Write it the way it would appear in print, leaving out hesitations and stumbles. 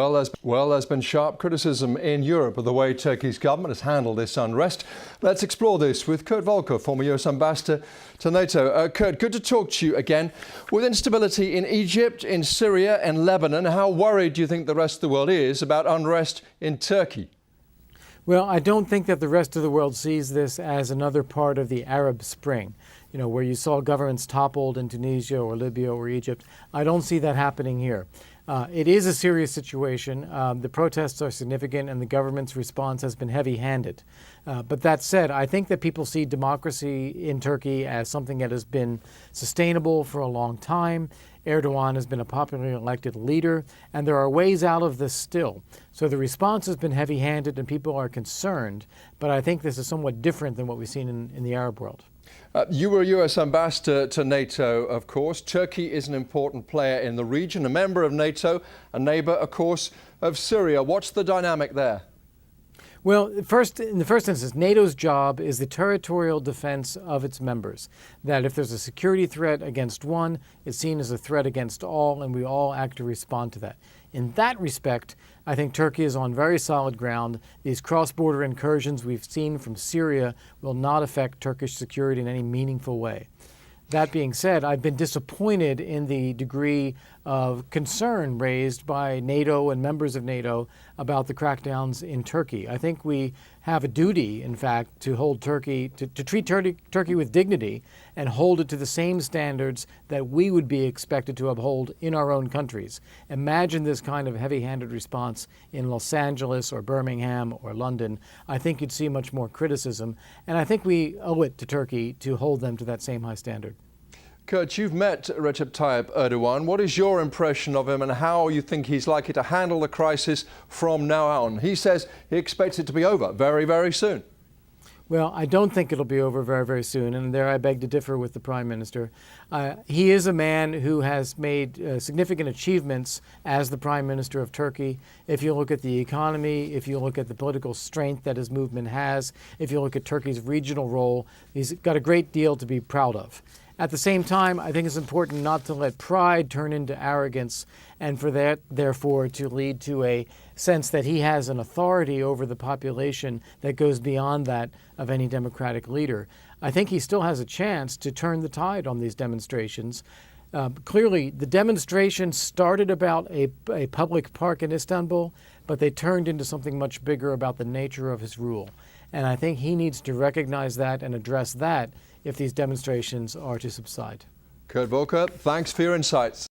There's been sharp criticism in Europe of the way Turkey's government has handled this unrest. Let's explore this with Kurt Volker, former US ambassador to NATO. Kurt, good to talk to you again. With instability in Egypt, in Syria and Lebanon, how worried do you think the rest of the world is about unrest in Turkey? Well, I don't think that the rest of the world sees this as another part of the Arab Spring, where you saw governments toppled in Tunisia or Libya or Egypt. I don't see that happening here. It is a serious situation. The protests are significant and the government's response has been heavy-handed. But that said, I think that people see democracy in Turkey as something that has been sustainable for a long time. Erdogan has been a popularly elected leader, and there are ways out of this still. So the response has been heavy-handed and people are concerned, but I think this is somewhat different than what we've seen in the Arab world. You were a US ambassador to NATO, of course. Turkey is an important player in the region, a member of NATO, a neighbor, of course, of Syria. What's the dynamic there? Well, in the first instance, NATO's job is the territorial defense of its members. That if there's a security threat against one, it's seen as a threat against all, and we all act to respond to that. In that respect, I think Turkey is on very solid ground. These cross-border incursions we've seen from Syria will not affect Turkish security in any meaningful way. That being said, I've been disappointed in the degree of concern raised by NATO and members of NATO about the crackdowns in Turkey. I think we have a duty, in fact, to hold Turkey, to treat Turkey with dignity and hold it to the same standards that we would be expected to uphold in our own countries. Imagine this kind of heavy-handed response in Los Angeles or Birmingham or London. I think you'd see much more criticism, and I think we owe it to Turkey to hold them to that same high standard. Kurt, you've met Recep Tayyip Erdogan. What is your impression of him and how you think he's likely to handle the crisis from now on? He says he expects it to be over very, very soon. Well, I don't think it'll be over very, very soon, and there I beg to differ with the Prime Minister. He is a man who has made significant achievements as the Prime Minister of Turkey. If you look at the economy, if you look at the political strength that his movement has, if you look at Turkey's regional role, he's got a great deal to be proud of. At the same time, I think it's important not to let pride turn into arrogance, and for that, therefore, to lead to a sense that he has an authority over the population that goes beyond that of any democratic leader. I think he still has a chance to turn the tide on these demonstrations. Clearly, the demonstrations started about a public park in Istanbul, but they turned into something much bigger about the nature of his rule. And I think he needs to recognize that and address that if these demonstrations are to subside. Kurt Volker, thanks for your insights.